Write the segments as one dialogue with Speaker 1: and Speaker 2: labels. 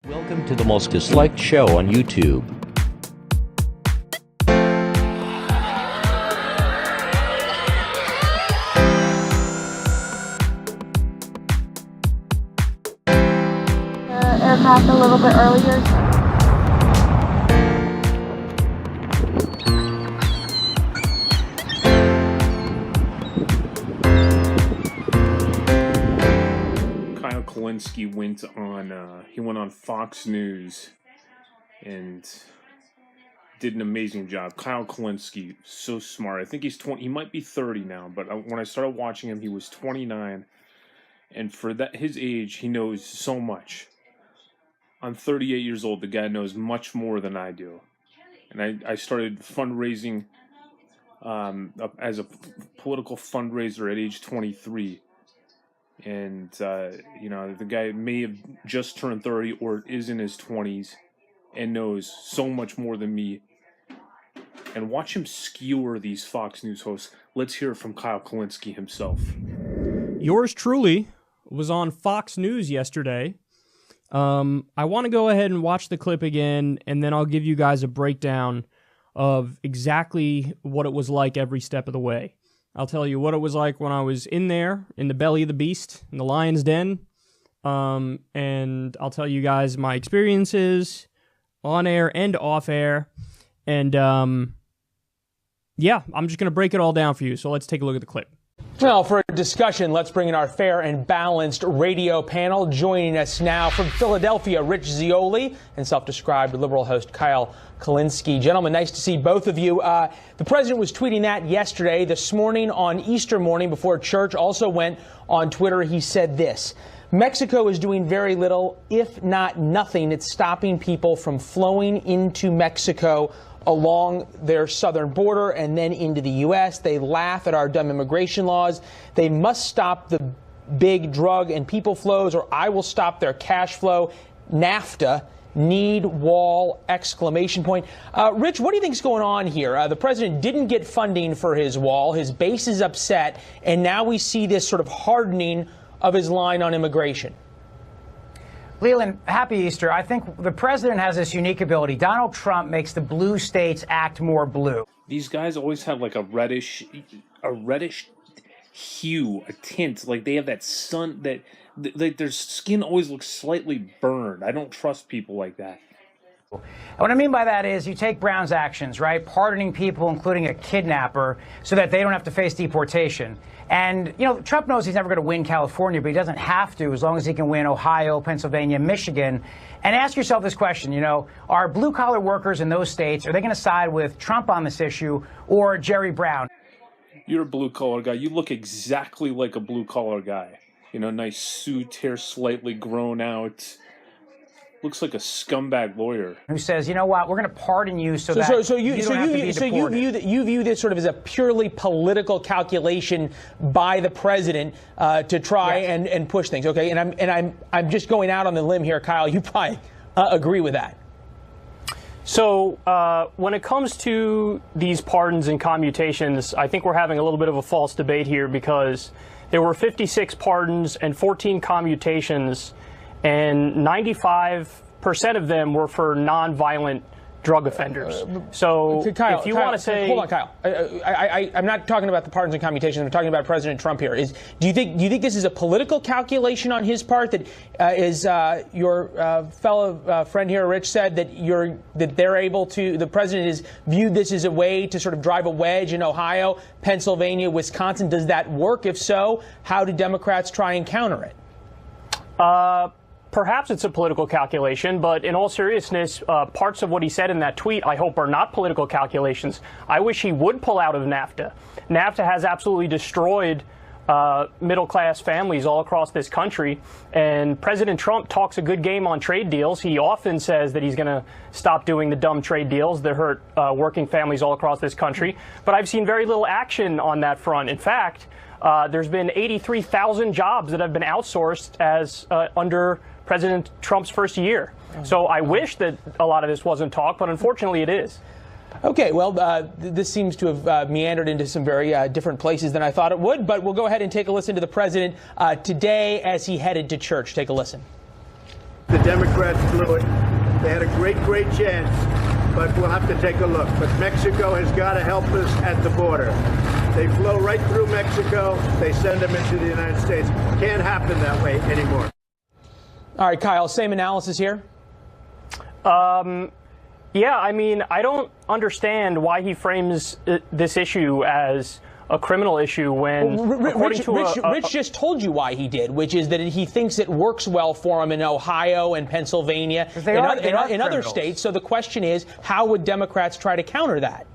Speaker 1: Welcome to the most disliked show on YouTube.
Speaker 2: Aircraft a little bit earlier.
Speaker 3: Kulinski went on Fox News and did an amazing job. Kyle Kulinski, so smart. I think he's 20. He might be 30 now, but when I started watching him, he was 29, and for his age, he knows so much. I'm 38 years old. The guy knows much more than I do, and I started fundraising as a political fundraiser at age 23. And, the guy may have just turned 30 or is in his 20s and knows so much more than me. And watch him skewer these Fox News hosts. Let's hear it from Kyle Kulinski himself.
Speaker 4: Yours truly was on Fox News yesterday. I want to go ahead and watch the clip again, and then I'll give you guys a breakdown of exactly what it was like every step of the way. I'll tell you what it was like when I was in there, in the belly of the beast, in the lion's den, and I'll tell you guys my experiences on air and off air, and I'm just going to break it all down for you, so let's take a look at the clip.
Speaker 5: Well, for a discussion, let's bring in our fair and balanced radio panel. Joining us now from Philadelphia, Rich Zeoli and self-described liberal host Kyle Kulinski. Gentlemen, nice to see both of you. The president was tweeting that yesterday. This morning on Easter morning before church also went on Twitter. He said this: Mexico is doing very little, if not nothing. It's stopping people from flowing into Mexico along their southern border and then into the U.S. They laugh at our dumb immigration laws. They must stop the big drug and people flows, or I will stop their cash flow. NAFTA, need wall, exclamation point. Rich, what do you think is going on here? The president didn't get funding for his wall. His base is upset, and now we see this sort of hardening of his line on immigration.
Speaker 6: Leland, happy Easter. I think the president has this unique ability. Donald Trump makes the blue states act more blue.
Speaker 3: These guys always have like a reddish hue, a tint. Like they have that sun that their skin always looks slightly burned. I don't trust people like that.
Speaker 6: And what I mean by that is you take Brown's actions, right? Pardoning people, including a kidnapper, so that they don't have to face deportation. And, Trump knows he's never going to win California, but he doesn't have to as long as he can win Ohio, Pennsylvania, Michigan. And ask yourself this question, are blue-collar workers in those states, are they going to side with Trump on this issue or Jerry Brown?
Speaker 3: You're a blue-collar guy. You look exactly like a blue-collar guy. Nice suit, hair slightly grown out. Looks like a scumbag lawyer
Speaker 6: who says, you know what, we're going to pardon you so you
Speaker 5: view this sort of as a purely political calculation by the president to try and push things. Okay, and I'm just going out on the limb here, Kyle. You probably agree with that.
Speaker 4: So when it comes to these pardons and commutations, I think we're having a little bit of a false debate here because there were 56 pardons and 14 commutations, and 95% of them were for nonviolent drug offenders. So
Speaker 5: Kyle,
Speaker 4: if you want to say...
Speaker 5: Hold on, Kyle. I'm not talking about the pardons and commutations. I'm talking about President Trump here. Do you think this is a political calculation on his part that your fellow friend here, Rich, said that they're able to... The president has viewed this as a way to sort of drive a wedge in Ohio, Pennsylvania, Wisconsin. Does that work? If so, how do Democrats try and counter it?
Speaker 4: Perhaps it's a political calculation, but in all seriousness, parts of what he said in that tweet, I hope, are not political calculations. I wish he would pull out of NAFTA. NAFTA has absolutely destroyed middle-class families all across this country, and President Trump talks a good game on trade deals. He often says that he's going to stop doing the dumb trade deals that hurt working families all across this country, but I've seen very little action on that front. In fact, there's been 83,000 jobs that have been outsourced as under President Trump's first year. So I wish that a lot of this wasn't talk, but unfortunately it is.
Speaker 5: Okay, well, this seems to have meandered into some very different places than I thought it would, but we'll go ahead and take a listen to the president today as he headed to church. Take a listen.
Speaker 2: The Democrats blew it. They had a great chance, but we'll have to take a look. But Mexico has got to help us at the border. They flow right through Mexico. They send them into the United States. Can't happen that way anymore.
Speaker 5: All right, Kyle, same analysis here?
Speaker 4: Yeah, I mean, I don't understand why he frames this issue as a criminal issue when,
Speaker 5: Rich just told you why he did, which is that he thinks it works well for him in Ohio and Pennsylvania and other states. So the question is, how would Democrats try to counter that?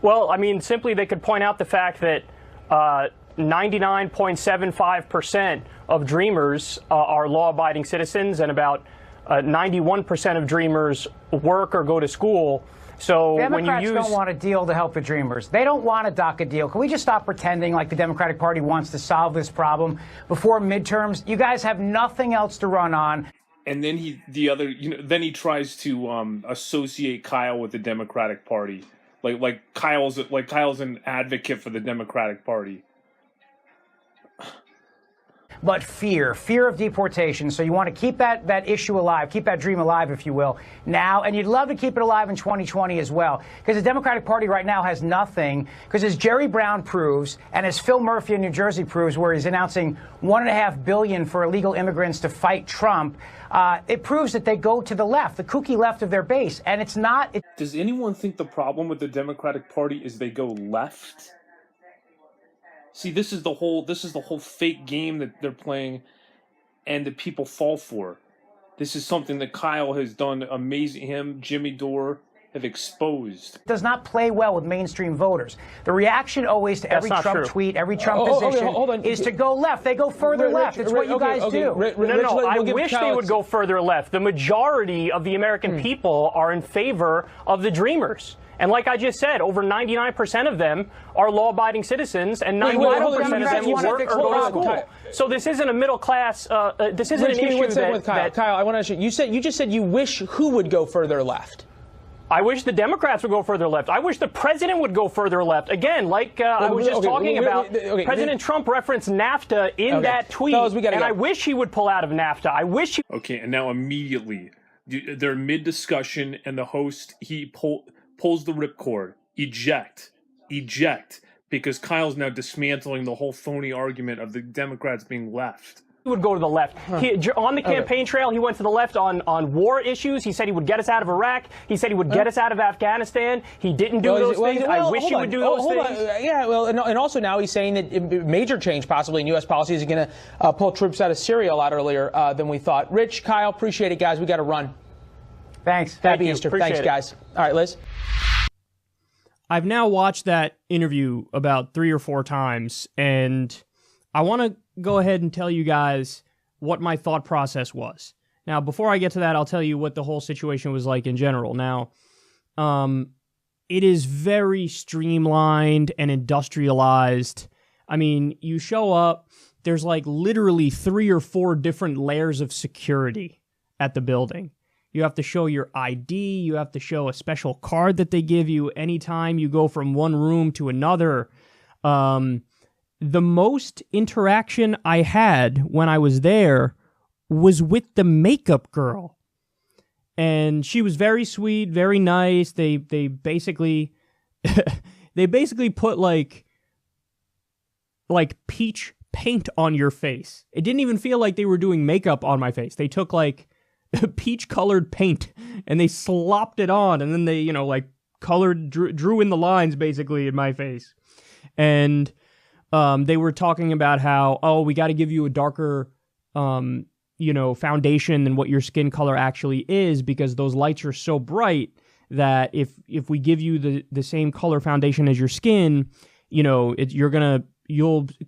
Speaker 4: Well, I mean, simply they could point out the fact that 99.75% of Dreamers are law-abiding citizens, and about 91% of Dreamers work or go to school. So
Speaker 6: Democrats don't want a deal to help the Dreamers. They don't want a DACA deal. Can we just stop pretending like the Democratic Party wants to solve this problem before midterms? You guys have nothing else to run on.
Speaker 3: And then then he tries to associate Kyle with the Democratic Party, like Kyle's an advocate for the Democratic Party.
Speaker 6: But fear of deportation. So you want to keep that issue alive, keep that dream alive, if you will, now. And you'd love to keep it alive in 2020 as well. Because the Democratic Party right now has nothing. Because as Jerry Brown proves, and as Phil Murphy in New Jersey proves, where he's announcing $1.5 billion for illegal immigrants to fight Trump, it proves that they go to the left, the kooky left of their base. And it's not.
Speaker 3: Does anyone think the problem with the Democratic Party is they go left? See, this is the whole fake game that they're playing, and that people fall for. This is something that Kyle has done amazing. Him, Jimmy Dore have exposed.
Speaker 6: Does not play well with mainstream voters. The reaction always to every Trump tweet, every Trump position is to go left. They go further left. It's what you guys do.
Speaker 4: No, I wish they would go further left. The majority of the American people are in favor of the Dreamers. And like I just said, over 99% of them are law-abiding citizens, and 91% of them work or go to school. So this isn't a middle class. This isn't an issue that
Speaker 5: Kyle, I want to ask you. You just said you wish who would go further left?
Speaker 4: I wish the Democrats would go further left. I wish the president would go further left. Again, like I was just talking about, President Trump referenced NAFTA in that tweet, and I wish he would pull out of NAFTA. I wish he.
Speaker 3: Okay, and now immediately, they're mid-discussion, and the host, pulls the ripcord, eject, because Kyle's now dismantling the whole phony argument of the Democrats being left.
Speaker 4: He would go to the left. On the campaign trail, he went to the left on war issues. He said he would get us out of Iraq. He said he would get us out of Afghanistan. He didn't do those things. I wish he would do those things.
Speaker 5: Yeah, well, and also now he's saying that major change possibly in U.S. policy is going to pull troops out of Syria a lot earlier than we thought. Rich, Kyle, appreciate it, guys. We got to run.
Speaker 6: Thanks.
Speaker 5: Happy Easter. Thanks, guys. All right, Liz.
Speaker 7: I've now watched that interview about 3 or 4 times, and I want to go ahead and tell you guys what my thought process was. Now, before I get to that, I'll tell you what the whole situation was like in general. Now, it is very streamlined and industrialized. I mean, you show up, there's like literally 3 or 4 different layers of security at the building. You have to show your ID. You have to show a special card that they give you anytime you go from one room to another. The most interaction I had when I was there was with the makeup girl. And she was very sweet, very nice. They basically they basically put like peach paint on your face. It didn't even feel like they were doing makeup on my face. They took like peach colored paint and they slopped it on, and then they drew in the lines basically in my face. And they were talking about how, we got to give you a darker foundation than what your skin color actually is, because those lights are so bright that if we give you the same color foundation as your skin, you'll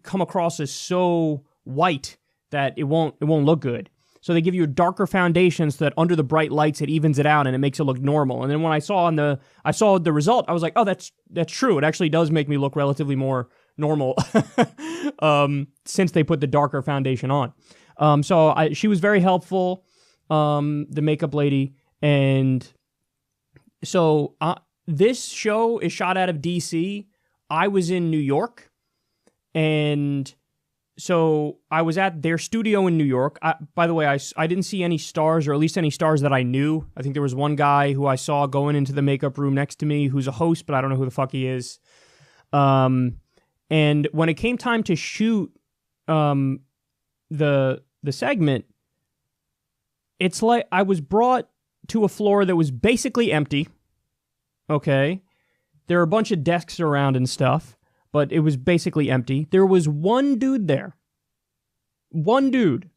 Speaker 7: come across as so white that it won't look good. So they give you a darker foundation so that under the bright lights it evens it out and it makes it look normal. And then when I saw the result, I was like, oh, that's true. It actually does make me look relatively more normal since they put the darker foundation on. She was very helpful, the makeup lady. And so this show is shot out of DC. I was in New York, and so I was at their studio in New York. By the way, I didn't see any stars, or at least any stars that I knew. I think there was one guy who I saw going into the makeup room next to me who's a host, but I don't know who the fuck he is. And when it came time to shoot the segment, it's like I was brought to a floor that was basically empty. Okay. There are a bunch of desks around and stuff, but it was basically empty. There was one dude there. One dude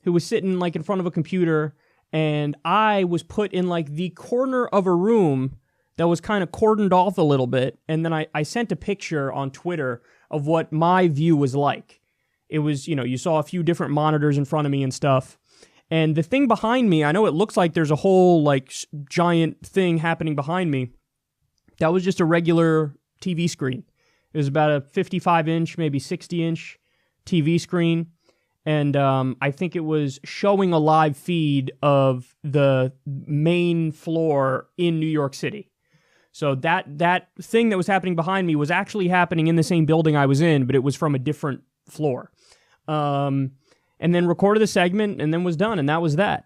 Speaker 7: who was sitting like in front of a computer, and I was put in like the corner of a room that was kind of cordoned off a little bit, and then I sent a picture on Twitter of what my view was like. It was, you saw a few different monitors in front of me and stuff. And the thing behind me, I know it looks like there's a whole like giant thing happening behind me. That was just a regular TV screen. It was about a 55-inch, maybe 60-inch TV screen. And I think it was showing a live feed of the main floor in New York City. So that thing that was happening behind me was actually happening in the same building I was in, but it was from a different floor. And then recorded the segment and then was done, and that was that.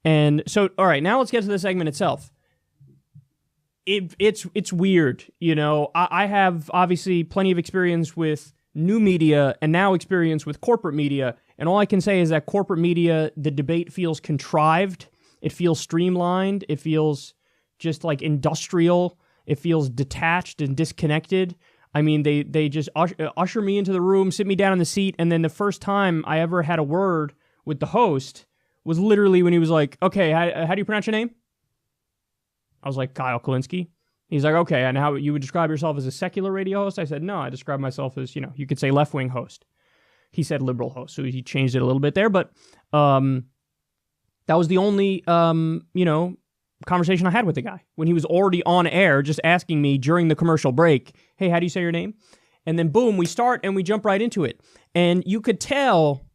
Speaker 7: And so, all right, now let's get to the segment itself. It's weird, I have obviously plenty of experience with new media and now experience with corporate media, and all I can say is that corporate media, the debate feels contrived, it feels streamlined, it feels just like industrial, it feels detached and disconnected. I mean, they just usher me into the room, sit me down in the seat, and then the first time I ever had a word with the host was literally when he was like, okay, how do you pronounce your name? I was like, Kyle Kulinski. He's like, okay, and how you would describe yourself as a secular radio host? I said, no, I describe myself as, you could say left-wing host. He said liberal host, so he changed it a little bit there, but that was the only, conversation I had with the guy when he was already on air, just asking me during the commercial break, hey, how do you say your name? And then boom, we start and we jump right into it. And you could tell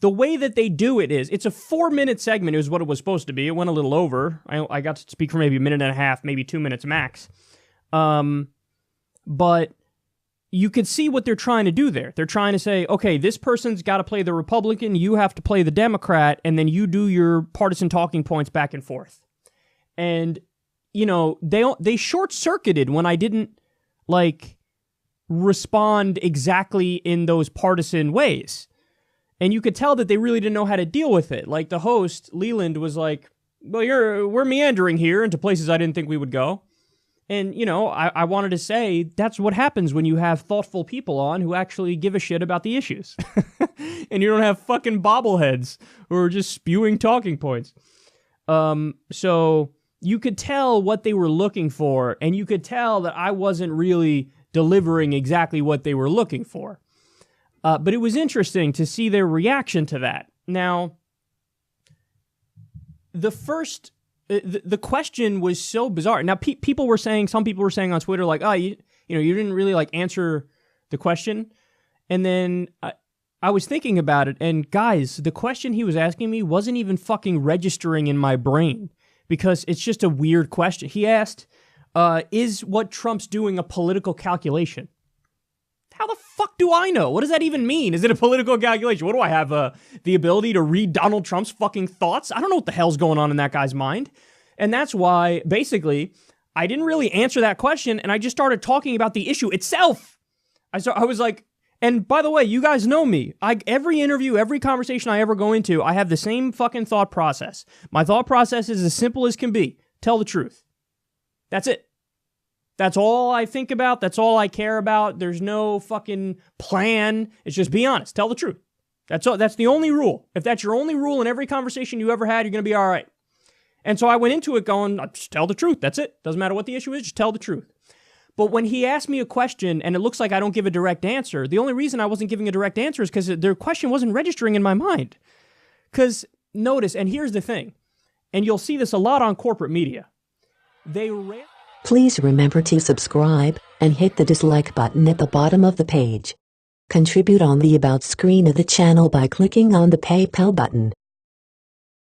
Speaker 7: the way that they do it is, it's a 4-minute segment is what it was supposed to be. It went a little over. I got to speak for maybe a minute and a half, maybe 2 minutes max. But you could see what they're trying to do there. They're trying to say, okay, this person's got to play the Republican, you have to play the Democrat, and then you do your partisan talking points back and forth. And, they short-circuited when I didn't, respond exactly in those partisan ways. And you could tell that they really didn't know how to deal with it. Like, the host, Leland, was like, well, we're meandering here into places I didn't think we would go. And, I wanted to say that's what happens when you have thoughtful people on who actually give a shit about the issues. And you don't have fucking bobbleheads who are just spewing talking points. So you could tell what they were looking for, and you could tell that I wasn't really delivering exactly what they were looking for. But it was interesting to see their reaction to that. Now, the question was so bizarre. Now, some people were saying on Twitter, like, oh, you didn't really answer the question. And then I was thinking about it, and guys, the question he was asking me wasn't even fucking registering in my brain because it's just a weird question. He asked, is what Trump's doing a political calculation? How the fuck do I know? What does that even mean? Is it a political calculation? What do I have, the ability to read Donald Trump's fucking thoughts? I don't know what the hell's going on in that guy's mind. And that's why, basically, I didn't really answer that question, and I just started talking about the issue itself. I was like, and by the way, you guys know me. Every interview, every conversation I ever go into, I have the same fucking thought process. My thought process is as simple as can be. Tell the truth. That's it. That's all I think about. That's all I care about. There's no fucking plan. It's just be honest. Tell the truth. That's all. That's the only rule. If that's your only rule in every conversation you ever had, you're going to be all right. And so I went into it going, just tell the truth. That's it. Doesn't matter what the issue is. Just tell the truth. But when he asked me a question and it looks like I don't give a direct answer, the only reason I wasn't giving a direct answer is because the question wasn't registering in my mind. Because notice, and here's the thing, and you'll see this a lot on corporate media.
Speaker 8: Please remember to subscribe and hit the dislike button at the bottom of the page. Contribute on the About screen of the channel by clicking on the PayPal button.